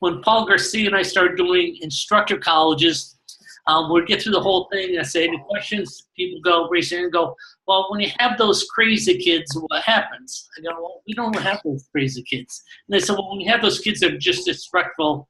when Paul Garcia and I started doing instructor colleges, we'd get through the whole thing. And I say, any questions? People go, raise their hand and go, well, when you have those crazy kids, what happens? I go, well, we don't have those crazy kids. And they said, well, when you have those kids that are just disrespectful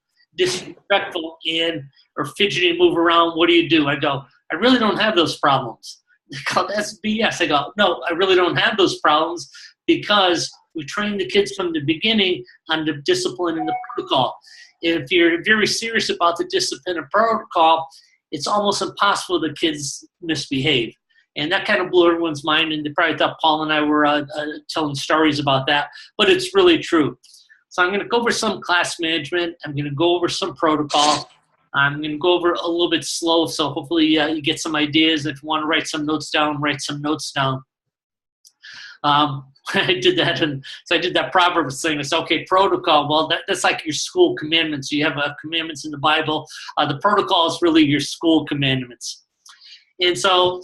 and or fidgety and move around, what do? I go, I really don't have those problems. They go, that's BS. I go, no, I really don't have those problems because we train the kids from the beginning on the discipline and the protocol. If you're very serious about the discipline and protocol, it's almost impossible the kids misbehave. And that kind of blew everyone's mind, and they probably thought Paul and I were telling stories about that, but it's really true. So I'm going to go over some class management. I'm going to go over some protocol. I'm going to go over a little bit slow, so hopefully you get some ideas. If you want to write some notes down, write some notes down. I did that, and so I did that Proverbs thing. It's okay, protocol. Well, that's like your school commandments. You have commandments in the Bible. The protocol is really your school commandments. And so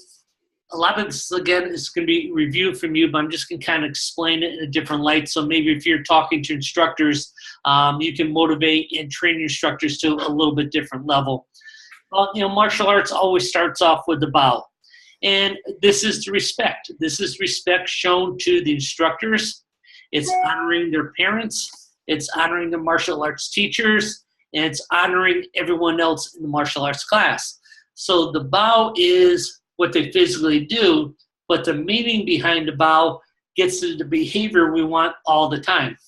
a lot of this, again, is going to be reviewed from you, but I'm just going to kind of explain it in a different light. So maybe if you're talking to instructors, you can motivate and train your instructors to a little bit different level. Well, martial arts always starts off with the bow. And this is the respect. This is respect shown to the instructors. It's honoring their parents. It's honoring the martial arts teachers. And it's honoring everyone else in the martial arts class. So the bow is what they physically do, but the meaning behind the bow gets to the behavior we want all the time.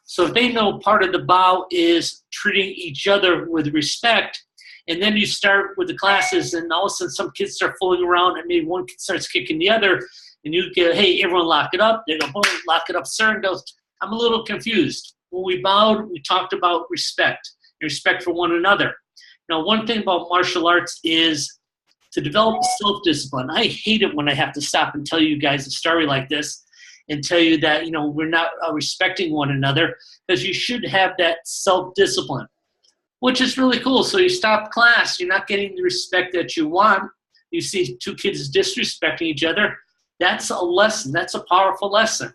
So if they know part of the bow is treating each other with respect, and then you start with the classes, and all of a sudden some kids start fooling around, and maybe one kid starts kicking the other, and you get, hey, everyone lock it up. They go, boom, lock it up, sir, and goes, I'm a little confused. When we bowed, we talked about respect, respect for one another. Now, one thing about martial arts is to develop self-discipline. I hate it when I have to stop and tell you guys a story like this and tell you that, we're not respecting one another, because you should have that self-discipline, which is really cool. So you stop class, you're not getting the respect that you want. You see two kids disrespecting each other. That's a lesson. That's a powerful lesson.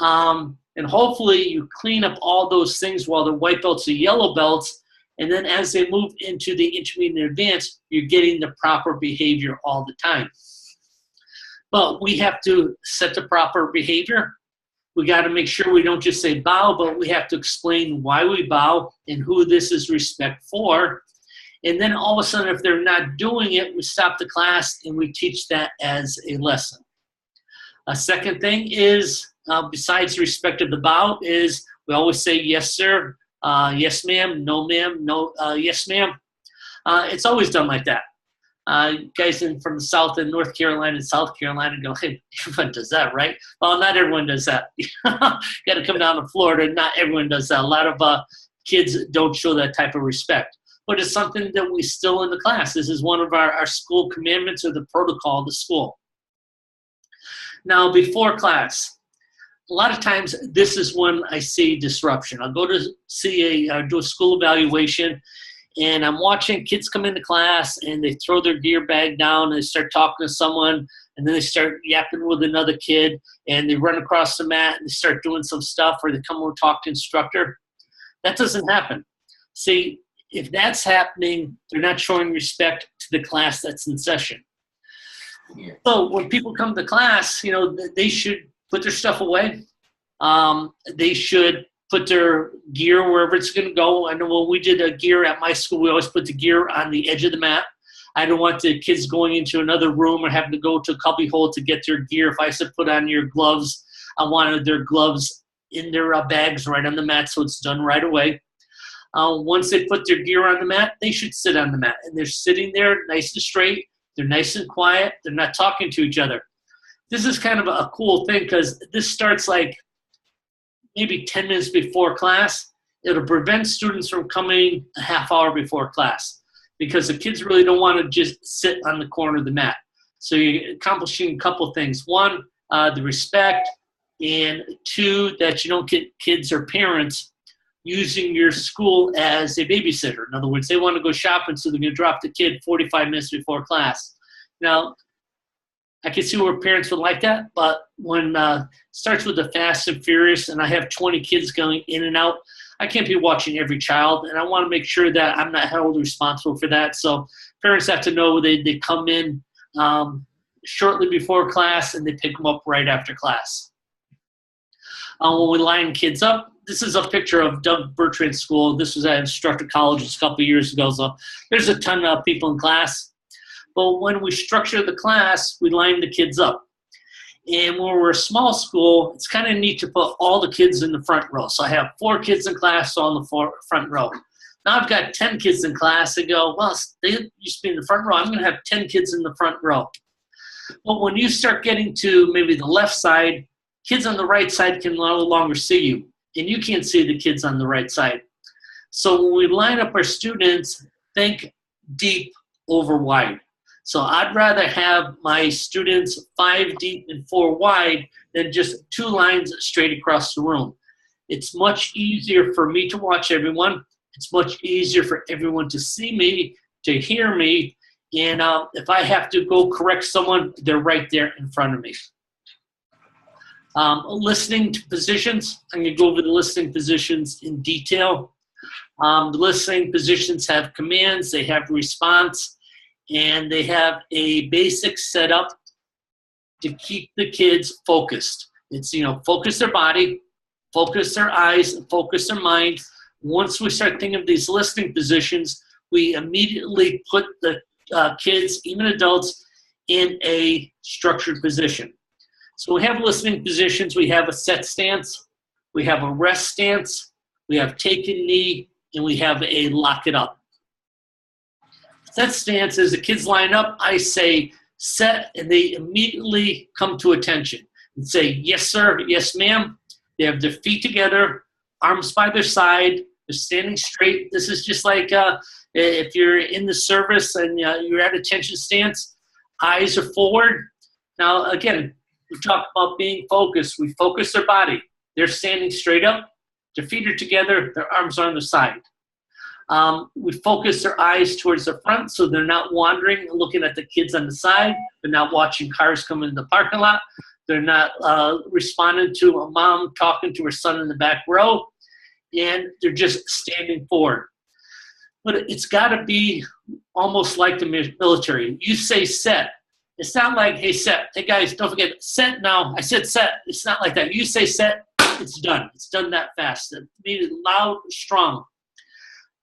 And hopefully you clean up all those things while they're white belts or yellow belts. And then as they move into the intermediate and advanced, you're getting the proper behavior all the time. But we have to set the proper behavior. We got to make sure we don't just say bow, but we have to explain why we bow and who this is respect for. And then all of a sudden, if they're not doing it, we stop the class and we teach that as a lesson. A second thing is, besides respect of the bow, is we always say yes, sir. Yes, ma'am. No, ma'am. No, yes, ma'am. It's always done like that. Guys from the South and North Carolina and South Carolina go, hey, everyone does that, right? Well, not everyone does that. You got to come down to Florida. Not everyone does that. A lot of kids don't show that type of respect. But it's something that we still in the class. This is one of our school commandments or the protocol of the school. Now, before class, a lot of times this is when I see disruption. I'll go to do a school evaluation, and I'm watching kids come into class, and they throw their gear bag down, and they start talking to someone, and then they start yapping with another kid, and they run across the mat, and they start doing some stuff, or they come over and talk to instructor. That doesn't happen. See, if that's happening, they're not showing respect to the class that's in session. Yeah. So when people come to class, they should put their stuff away. They should put their gear wherever it's going to go. I know when we did a gear at my school, we always put the gear on the edge of the mat. I don't want the kids going into another room or having to go to a cubby hole to get their gear. If I said put on your gloves, I wanted their gloves in their bags right on the mat, so it's done right away. Once they put their gear on the mat, they should sit on the mat. And they're sitting there nice and straight. They're nice and quiet. They're not talking to each other. This is kind of a cool thing because this starts like maybe 10 minutes before class. It'll prevent students from coming a half hour before class because the kids really don't want to just sit on the corner of the mat. So you're accomplishing a couple things. One, the respect, and two, that you don't get kids or parents using your school as a babysitter. In other words, they want to go shopping, so they're going to drop the kid 45 minutes before class. Now, I can see where parents would like that, but when it starts with the Fast and Furious and I have 20 kids going in and out, I can't be watching every child, and I want to make sure that I'm not held responsible for that. So parents have to know they come in shortly before class and they pick them up right after class. When we line kids up, this is a picture of Doug Bertrand School. This was at Instructor Colleges a couple of years ago, so there's a ton of people in class. But when we structure the class, we line the kids up. And when we're a small school, it's kind of neat to put all the kids in the front row. So I have 4 kids in class on the front row. Now I've got 10 kids in class. They go, well, they used to be in the front row. I'm going to have 10 kids in the front row. But when you start getting to maybe the left side, kids on the right side can no longer see you, and you can't see the kids on the right side. So when we line up our students, think deep over wide. So I'd rather have my students 5 deep and 4 wide than just 2 lines straight across the room. It's much easier for me to watch everyone. It's much easier for everyone to see me, to hear me, and if I have to go correct someone, they're right there in front of me. Listening to positions, I'm going to go over the listening positions in detail. The listening positions have commands, they have response, and they have a basic setup to keep the kids focused. It's, focus their body, focus their eyes, and focus their mind. Once we start thinking of these listening positions, we immediately put the kids, even adults, in a structured position. So we have listening positions. We have a set stance, we have a rest stance, we have take a knee, and we have a lock it up. Set stance is the kids line up, I say set, and they immediately come to attention and say, yes, sir, yes, ma'am. They have their feet together, arms by their side, they're standing straight. This is just like if you're in the service and you're at attention stance, eyes are forward. Now, again, we talk about being focused. We focus their body. They're standing straight up, their feet are together, their arms are on the side. We focus their eyes towards the front so they're not wandering and looking at the kids on the side. They're not watching cars come in the parking lot. They're not responding to a mom talking to her son in the back row. And they're just standing forward. But it's got to be almost like the military. You say set. It's not like, hey, set. Hey, guys, don't forget, set now. I said set. It's not like that. You say set, it's done. It's done that fast. It needed loud, strong.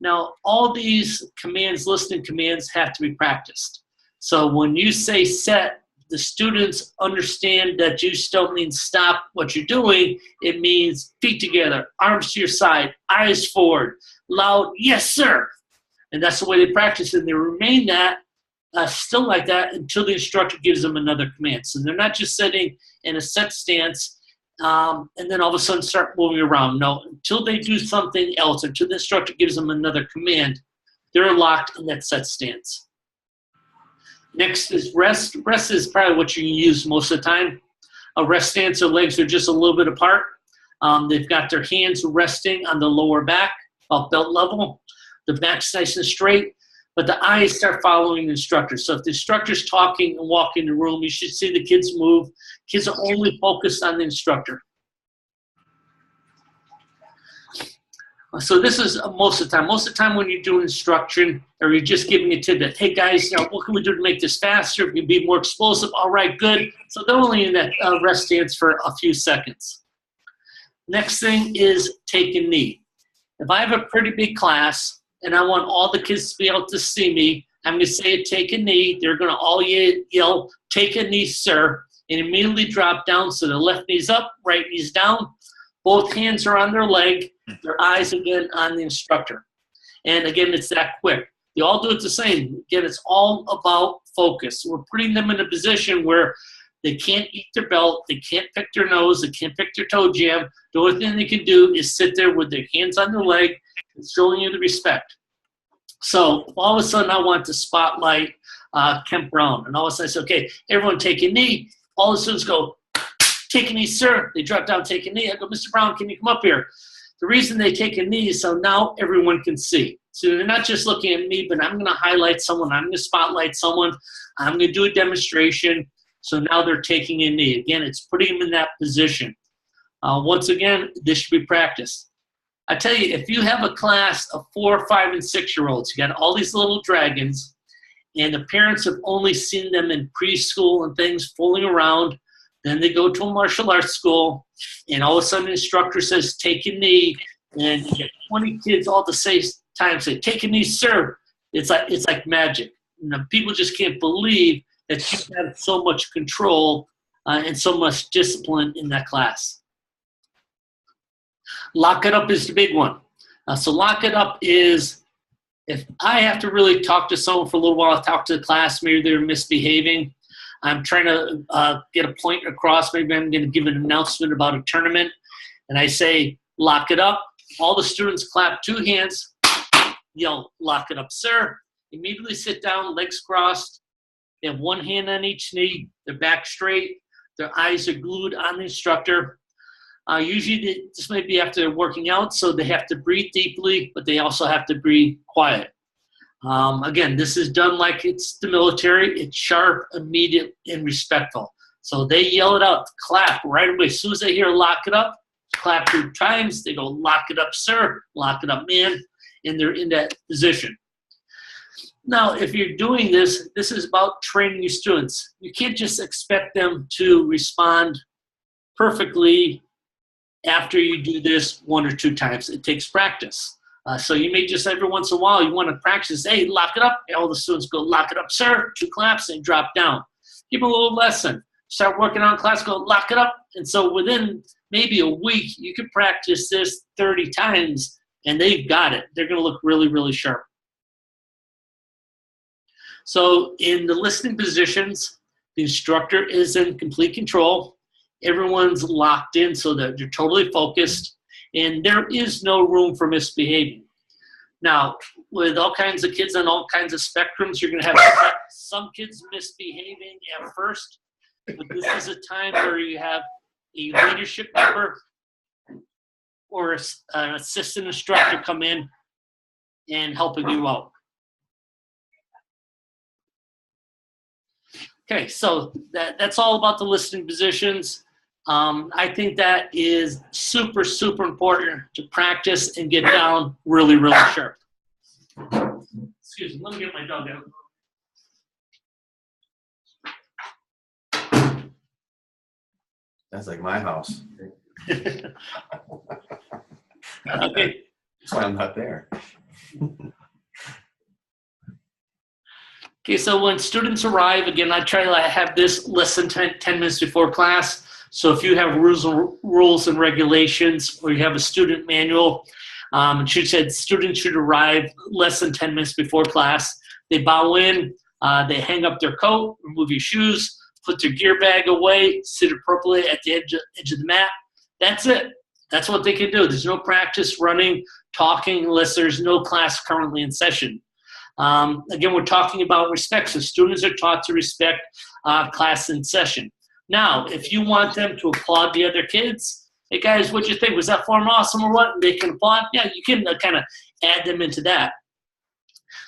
Now, all these commands, listening commands, have to be practiced. So when you say set, the students understand that you don't mean stop what you're doing. It means feet together, arms to your side, eyes forward, loud, yes, sir. And that's the way they practice it. And they remain that, still like that, until the instructor gives them another command. So they're not just sitting in a set stance and then all of a sudden start moving around. No, until they do something else, until the instructor gives them another command, they're locked in that set stance. Next is rest. Rest is probably what you use most of the time. A rest stance, their legs are just a little bit apart. They've got their hands resting on the lower back, about belt level. The back's nice and straight, but the eyes start following the instructor. So if the instructor's talking and walking the room, you should see the kids move. Kids are only focused on the instructor. So this is most of the time. Most of the time when you're doing instruction or you're just giving a tidbit, hey guys, what can we do to make this faster? We can be more explosive. All right, good. So they're only in that rest stance for a few seconds. Next thing is take a knee. If I have a pretty big class and I want all the kids to be able to see me, I'm going to say take a knee. They're going to all yell, take a knee, sir, and immediately drop down. So the left knee's up, right knee's down. Both hands are on their leg, their eyes again on the instructor. And again, it's that quick. They all do it the same. Again, it's all about focus. We're putting them in a position where they can't eat their belt, they can't pick their nose, they can't pick their toe jam. The only thing they can do is sit there with their hands on their leg and showing you the respect. So all of a sudden I want to spotlight Kemp Brown. And all of a sudden I say, okay, everyone take a knee. All the students go, take a knee, sir. They drop down, take a knee. I go, Mr. Brown, can you come up here? The reason they take a knee is so now everyone can see. So they're not just looking at me, but I'm going to highlight someone. I'm going to spotlight someone. I'm going to do a demonstration. So now they're taking a knee. Again, it's putting them in that position. Once again, this should be practiced. I tell you, if you have a class of 4, 5, and 6-year-olds, you got all these little dragons, and the parents have only seen them in preschool and things fooling around. Then they go to a martial arts school, and all of a sudden the instructor says, take a knee, and you get 20 kids all at the same time say, take a knee, sir. It's like magic. You know, people just can't believe that you have so much control and so much discipline in that class. Lock it up is the big one. So lock it up is, if I have to really talk to someone for a little while, talk to the class, maybe they're misbehaving, I'm trying to get a point across, maybe I'm going to give an announcement about a tournament, and I say, lock it up. All the students clap 2 hands, yell, lock it up, sir. Immediately sit down, legs crossed. They have 1 hand on each knee, their back straight, their eyes are glued on the instructor. Usually this may be after they're working out, so they have to breathe deeply, but they also have to breathe quiet. Again, this is done like it's the military. It's sharp, immediate, and respectful. So they yell it out, clap right away. As soon as they hear lock it up, clap 2 times. They go, lock it up, sir, lock it up, man, and they're in that position. Now, if you're doing this, this is about training your students. You can't just expect them to respond perfectly after you do this 1 or 2 times. It takes practice. So you may just every once in a while, you want to practice, hey, lock it up. All the students go, lock it up, sir, 2 claps, and drop down. Give them a little lesson. Start working on class, go, lock it up. And so within maybe a week, you can practice this 30 times, and they've got it. They're going to look really, really sharp. So in the listening positions, the instructor is in complete control. Everyone's locked in so that they're totally focused, and there is no room for misbehaving. Now, with all kinds of kids on all kinds of spectrums, you're going to have some kids misbehaving at first, but this is a time where you have a leadership member or an assistant instructor come in and helping you out. Okay, so that's all about the listening positions. I think that is super, super important to practice and get down really, really sharp. Excuse me, let me get my dog out. That's like my house. Okay. That's why I'm not there. Okay, so when students arrive, again, I try to have this less than 10 minutes before class. So if you have rules and regulations, or you have a student manual, it should say students should arrive less than 10 minutes before class. They bow in, they hang up their coat, remove your shoes, put their gear bag away, sit appropriately at the edge of the mat. That's it. That's what they can do. There's no practice running, talking, unless there's no class currently in session. Again, we're talking about respect. So students are taught to respect class in session. Now, if you want them to applaud the other kids, hey guys, what'd you think? Was that form awesome or what? And they can applaud. Yeah, you can kind of add them into that.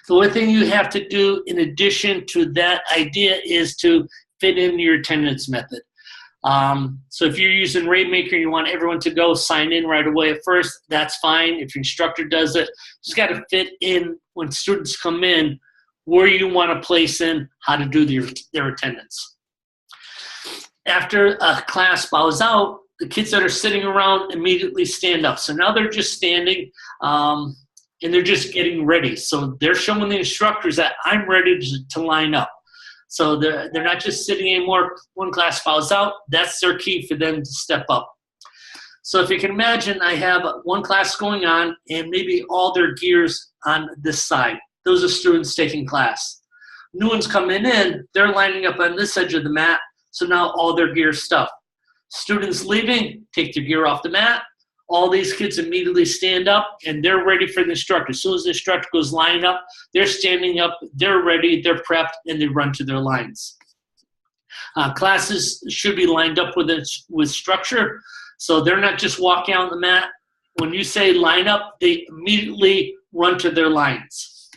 The only thing you have to do in addition to that idea is to fit in your attendance method. So if you're using Rainmaker and you want everyone to go sign in right away at first, that's fine. If your instructor does it, just got to fit in when students come in where you want to place in how to do their attendance. After a class bows out, the kids that are sitting around immediately stand up. So now they're just standing and they're just getting ready. So they're showing the instructors that I'm ready to line up. So they're not just sitting anymore. One class bows out, that's their key for them to step up. So if you can imagine, I have one class going on and maybe all their gears on this side. Those are students taking class. New ones coming in, they're lining up on this edge of the mat. So now all their gear stuff. Students leaving, take their gear off the mat. All these kids immediately stand up and they're ready for the instructor. As soon as the instructor goes line up, they're standing up, they're ready, they're prepped, and they run to their lines. Classes should be lined up with structure. So they're not just walking out on the mat. When you say line up, they immediately run to their lines.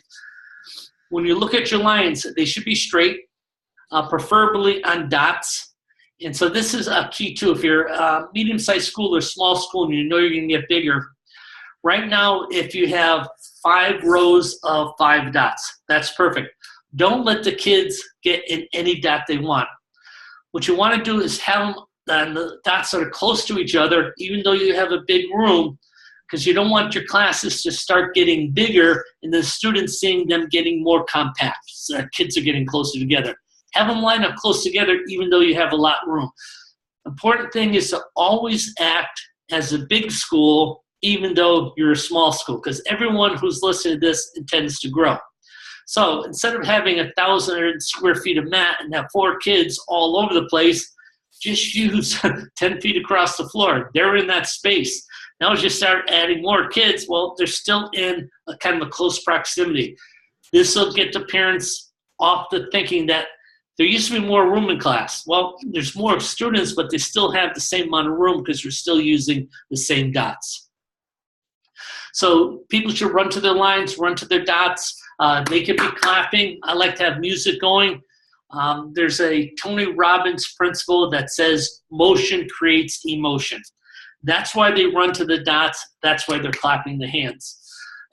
When you look at your lines, they should be straight. Preferably on dots. And so this is a key too. If you're a medium-sized school or small school and you know you're going to get bigger, Right now, if you have 5 rows of 5 dots, that's perfect. Don't let the kids get in any dot they want. What you want to do is have them, the dots that are close to each other, even though you have a big room, because you don't want your classes to start getting bigger and the students seeing them getting more compact. So kids are getting closer together. Have them line up close together even though you have a lot of room. Important thing is to always act as a big school even though you're a small school, because everyone who's listening to this intends to grow. So instead of having 1,000 square feet of mat and have 4 kids all over the place, just use 10 feet across the floor. They're in that space. Now as you start adding more kids, well, they're still in a kind of a close proximity. This will get the parents off the thinking that there used to be more room in class. Well, there's more students, but they still have the same amount of room because we're still using the same dots. So people should run to their lines, run to their dots. They could be clapping. I like to have music going. There's a Tony Robbins principle that says motion creates emotion. That's why they run to the dots. That's why they're clapping the hands.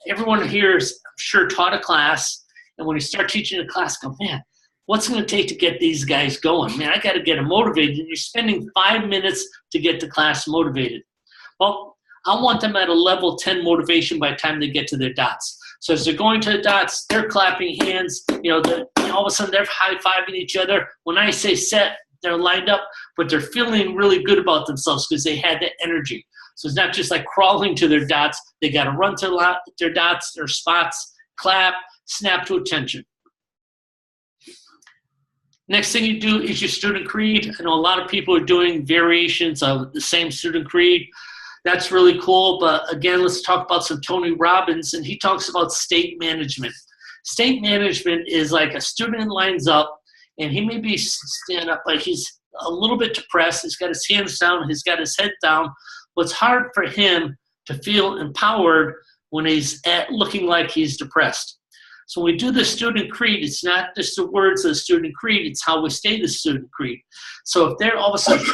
Everyone here is, I'm sure, taught a class. And when you start teaching a class, go, man, what's it going to take to get these guys going? Man, I got to get them motivated. And you're spending 5 minutes to get the class motivated. Well, I want them at a level 10 motivation by the time they get to their dots. So as they're going to the dots, they're clapping hands. All of a sudden they're high-fiving each other. When I say set, they're lined up, but they're feeling really good about themselves because they had that energy. So it's not just like crawling to their dots. They got to run to their dots, their spots, clap, snap to attention. Next thing you do is your student creed. I know a lot of people are doing variations of the same student creed. That's really cool, but again, let's talk about some Tony Robbins, and he talks about state management. State management is like a student lines up, and he may be stand up, but he's a little bit depressed. He's got his hands down, he's got his head down, but it's hard for him to feel empowered when he's looking like he's depressed. So when we do the student creed, it's not just the words of the student creed, it's how we say the student creed. So if they're all of a sudden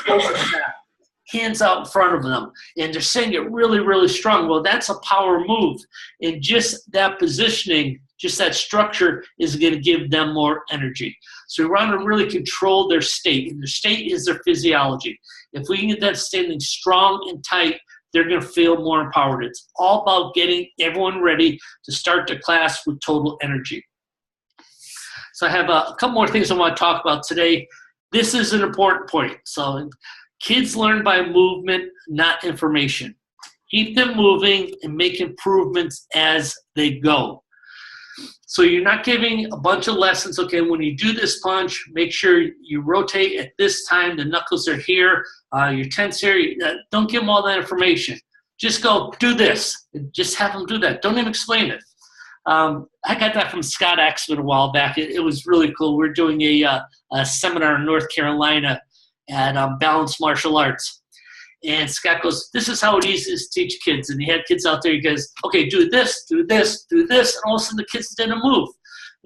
hands out in front of them, and they're saying it really, really strong, well, that's a power move. And just that positioning, just that structure is going to give them more energy. So we want to really control their state, and their state is their physiology. If we can get that standing strong and tight, they're going to feel more empowered. It's all about getting everyone ready to start the class with total energy. So I have a couple more things I want to talk about today. This is an important point. So kids learn by movement, not information. Keep them moving and make improvements as they go. So you're not giving a bunch of lessons. Okay, when you do this punch, make sure you rotate at this time. The knuckles are here. Your tense here. Don't give them all that information. Just go, do this. Just have them do that. Don't even explain it. I got that from Scott Axman a while back. It was really cool. We're doing a seminar in North Carolina at Balanced Martial Arts. And Scott goes, this is how it is to teach kids. And he had kids out there. He goes, okay, do this, do this, do this. And all of a sudden the kids didn't move.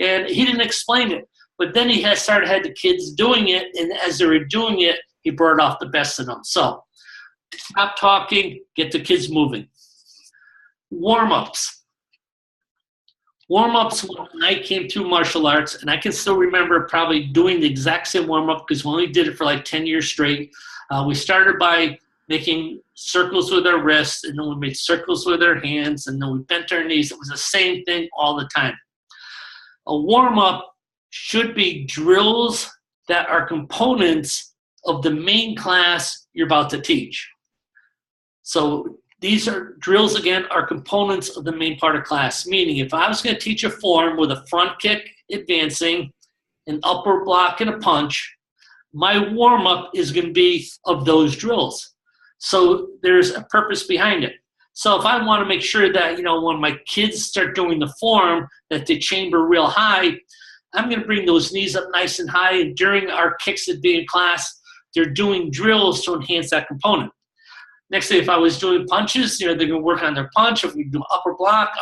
And he didn't explain it. But then he had the kids doing it. And as they were doing it, he brought off the best of them. So stop talking, get the kids moving. Warm-ups. Warm-ups when I came through martial arts, and I can still remember probably doing the exact same warm-up because we only did it for like 10 years straight. We started by making circles with our wrists, and then we made circles with our hands, and then we bent our knees. It was the same thing all the time. A warm-up should be drills that are components of the main class you're about to teach. So these are drills, again, are components of the main part of class, meaning if I was going to teach a form with a front kick advancing, an upper block, and a punch, my warm-up is going to be of those drills. So there's a purpose behind it. So if I want to make sure that, when my kids start doing the form, that they chamber real high, I'm going to bring those knees up nice and high. And during our kicks at being in class, they're doing drills to enhance that component. Next thing, if I was doing punches, they're going to work on their punch. If we do upper block,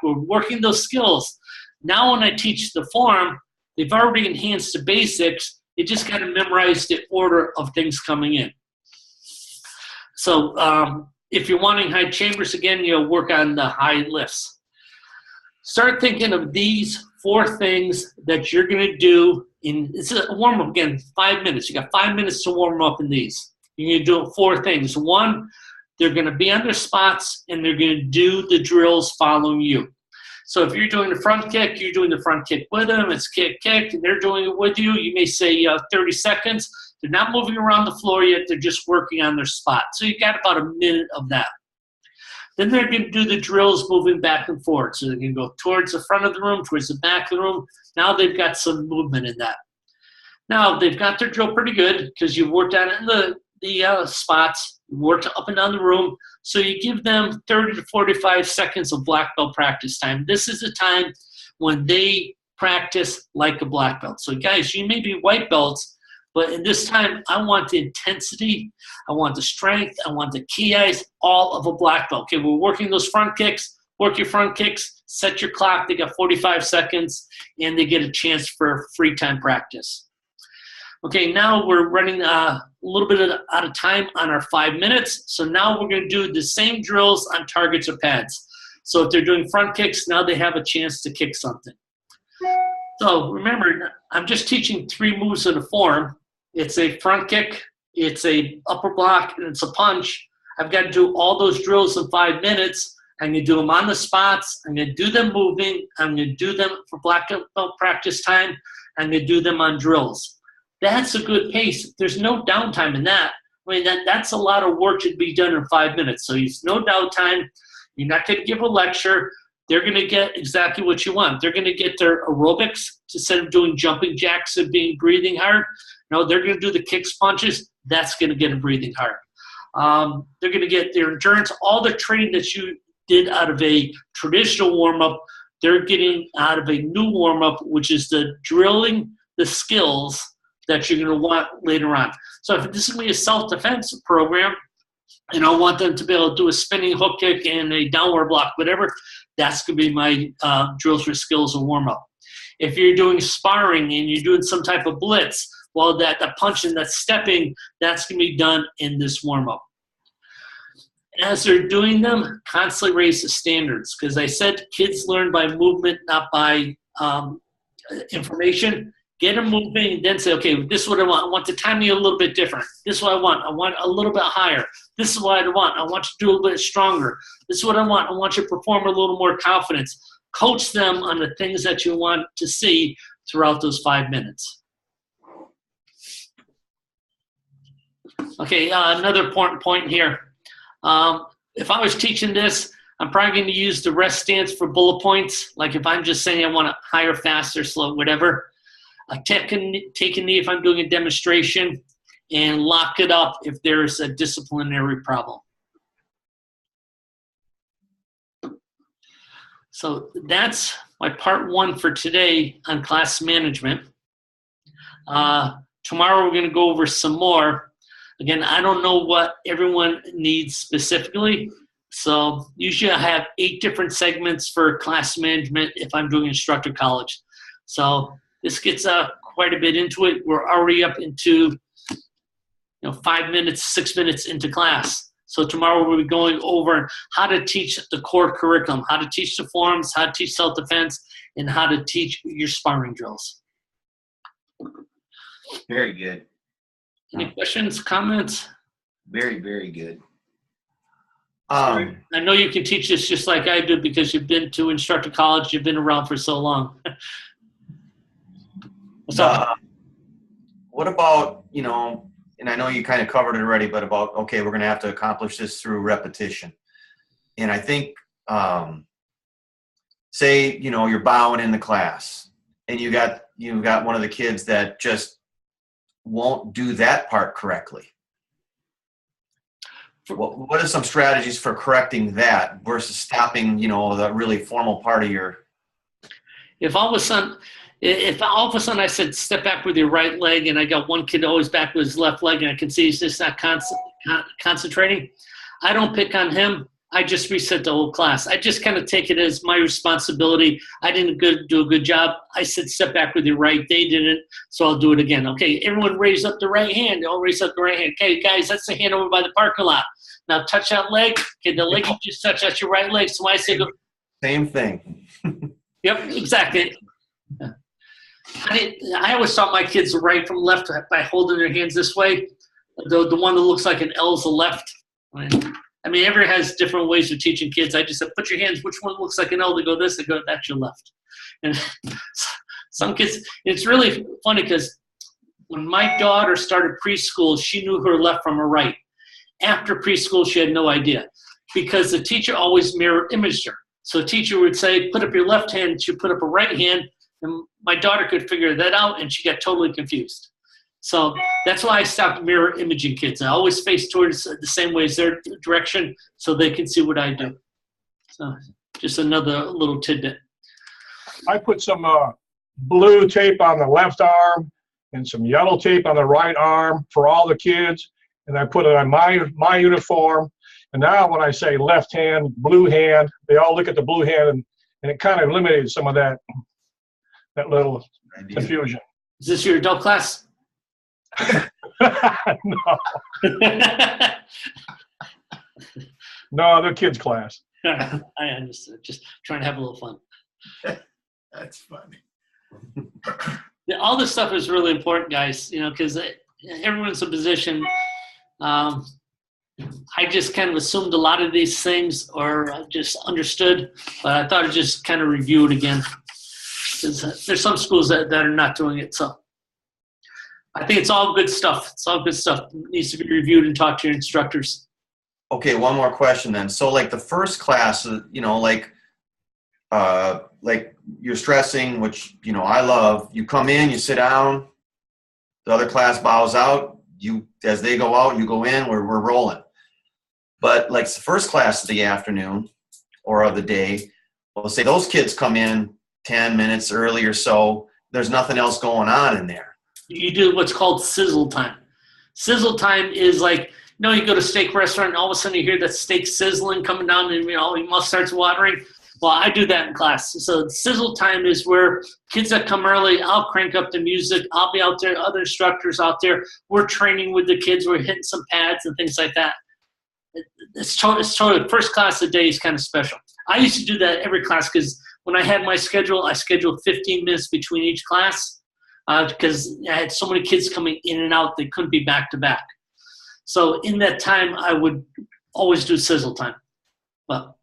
we're working those skills. Now when I teach the form, they've already enhanced the basics. They just got to memorize the order of things coming in. So if you're wanting high chambers, again, you'll work on the high lifts. Start thinking of these 4 things that you're going to do it's a warm-up, again, 5 minutes. You got 5 minutes to warm up in these. You're going to do 4 things. 1, they're going to be on their spots, and they're going to do the drills following you. So if you're doing the front kick, you're doing the front kick with them. It's kick, kick, and they're doing it with you. You may say 30 seconds. They're not moving around the floor yet. They're just working on their spot. So you got about a minute of that. Then they're going to do the drills moving back and forth. So they're going to go towards the front of the room, towards the back of the room. Now they've got some movement in that. Now they've got their drill pretty good because you've worked on it in the spots, worked up and down the room. So you give them 30 to 45 seconds of black belt practice time. This is the time when they practice like a black belt. So guys, you may be white belts, but in this time, I want the intensity, I want the strength, I want the key eyes, all of a black belt. Okay, we're working those front kicks, work your front kicks, set your clock, they got 45 seconds, and they get a chance for free time practice. Okay, now we're running a little bit out of time on our 5 minutes, so now we're gonna do the same drills on targets or pads. So if they're doing front kicks, now they have a chance to kick something. So remember, I'm just teaching 3 moves in a form. It's a front kick, it's a upper block, and it's a punch. I've got to do all those drills in 5 minutes. I'm going to do them on the spots. I'm going to do them moving. I'm going to do them for black belt practice time. I'm going to do them on drills. That's a good pace. There's no downtime in that. I mean, that's a lot of work to be done in 5 minutes. So there's no downtime. You're not going to give a lecture. They're going to get exactly what you want. They're going to get their aerobics instead of doing jumping jacks and breathing hard. No, they're going to do the kicks, punches. That's going to get them breathing hard. They're going to get their endurance, all the training that you did out of a traditional warm-up, they're getting out of a new warm-up, which is the drilling the skills that you're going to want later on. So if this is going to be a self-defense program, and I want them to be able to do a spinning hook kick and a downward block, whatever, that's going to be my drills for skills and warm-up. If you're doing sparring and you're doing some type of blitz, well, that punch and that stepping, that's going to be done in this warm-up. As they're doing them, constantly raise the standards. Because I said kids learn by movement, not by information. Get them moving and then say, okay, this is what I want. I want the timing a little bit different. This is what I want. I want a little bit higher. This is what I want. I want you to do a little bit stronger. This is what I want. I want you to perform a little more confidence. Coach them on the things that you want to see throughout those 5 minutes. Okay, another important point here. If I was teaching this, I'm probably going to use the rest stance for bullet points. Like if I'm just saying I want to higher, faster, slow, whatever. Take a knee if I'm doing a demonstration, and lock it up if there's a disciplinary problem. So that's my part 1 for today on class management. Tomorrow we're going to go over some more. Again, I don't know what everyone needs specifically. So usually I have 8 different segments for class management if I'm doing instructor college. So this gets quite a bit into it. We're already up into 5 minutes, 6 minutes into class. So tomorrow we'll be going over how to teach the core curriculum, how to teach the forms, how to teach self-defense, and how to teach your sparring drills. Very good. Any questions, comments? Very, very good. I know you can teach this just like I do because you've been to instructor college. You've been around for so long. What's up? What about, and I know you kind of covered it already, but about, okay, we're going to have to accomplish this through repetition. And I think, say, you're bowing in the class and you got one of the kids that just won't do that part correctly. What are some strategies for correcting that versus stopping, the really formal part of your? If all of a sudden I said step back with your right leg, and I got one kid always back with his left leg, and I can see he's just not concentrating, I don't pick on him. I just reset the whole class. I just kind of take it as my responsibility. I didn't do a good job. I said step back with your right. They didn't, so I'll do it again. Okay, everyone raise up the right hand. They all raise up the right hand. Okay, guys, that's the hand over by the parking lot. Now touch that leg. Okay, the leg you just touched, that's your right leg. So when I say go. Same thing. Yep, exactly. I always taught my kids right from left by holding their hands this way. The one that looks like an L is the left. I mean, everyone has different ways of teaching kids. I just said, put your hands, which one looks like an L? They go this, they go, that's your left. And some kids, it's really funny because when my daughter started preschool, she knew her left from her right. After preschool, she had no idea because the teacher always mirror imaged her. So the teacher would say, put up your left hand, and she'd put up her right hand, and my daughter could figure that out, and she got totally confused. So that's why I stopped mirror imaging kids. I always face towards the same way as their direction so they can see what I do. So just another little tidbit. I put some blue tape on the left arm and some yellow tape on the right arm for all the kids, and I put it on my uniform. And now when I say left hand, blue hand, they all look at the blue hand, and it kind of eliminated some of that little confusion. Is this your adult class? No. No, they're kids' class. I understood. Just trying to have a little fun. That's funny. Yeah, all this stuff is really important, guys, because everyone's in a position. I just kind of assumed a lot of these things or just understood, but I thought I'd just kind of review it again. There's some schools that are not doing it, so I think it's all good stuff. It's all good stuff. It needs to be reviewed and talked to your instructors. Okay, one more question then. So like the first class, like you're stressing, which, I love. You come in, you sit down, the other class bows out. As they go out, you go in, we're rolling. But like the first class of the afternoon or of the day, we'll say those kids come in 10 minutes early or so. There's nothing else going on in there. You do what's called sizzle time. Sizzle time is like, you go to a steak restaurant and all of a sudden you hear that steak sizzling coming down and your mouth starts watering. Well, I do that in class. So sizzle time is where kids that come early, I'll crank up the music. I'll be out there, other instructors out there. We're training with the kids. We're hitting some pads and things like that. It's totally first class of the day is kind of special. I used to do that every class because when I had my schedule, I scheduled 15 minutes between each class because I had so many kids coming in and out, they couldn't be back to back. So in that time, I would always do sizzle time. But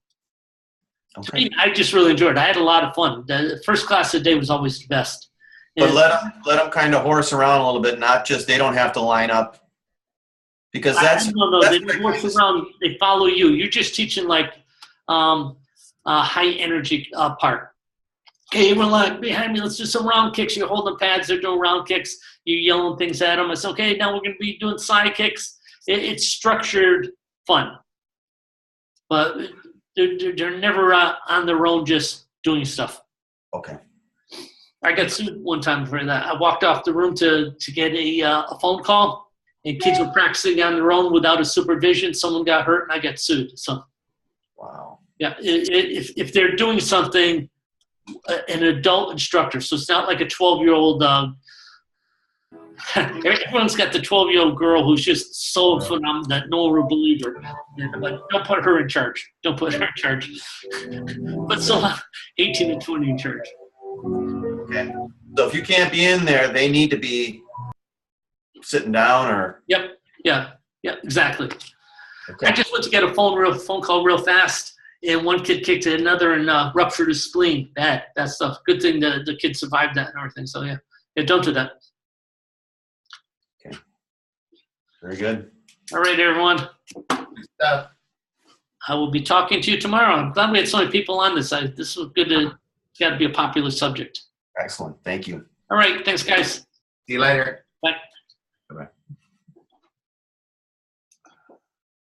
to me, I just really enjoyed it. I had a lot of fun. The first class of the day was always the best. But let them kind of horse around a little bit, not just they don't have to line up. Because no, they horse around. They follow you. You're just teaching like high energy part. Okay, everyone like behind me. Let's do some round kicks. You're holding pads. They're doing round kicks. You're yelling things at them. It's okay. Now we're going to be doing side kicks. It's structured fun, but they're never on their own just doing stuff. Okay. I got sued one time for that. I walked off the room to get a phone call. And kids were practicing on their own without a supervision. Someone got hurt, and I got sued. So, wow. Yeah, if they're doing something, an adult instructor. So it's not like a 12-year-old. Everyone's got the 12-year-old girl who's just so phenomenal that no one will believe her. But don't put her in charge. Don't put her in charge. But so 18 and 20 in charge. Okay. So if you can't be in there, they need to be sitting down or. Yep. Yeah, exactly. Okay. I just went to get a phone call real fast, and one kid kicked another and ruptured his spleen. Bad stuff. Good thing the kid survived that and everything. So yeah, don't do that. Okay. Very good. All right, everyone. I will be talking to you tomorrow. I'm glad we had so many people on this. This was good. It's got to be a popular subject. Excellent. Thank you. All right. Thanks, guys. See you later. Bye.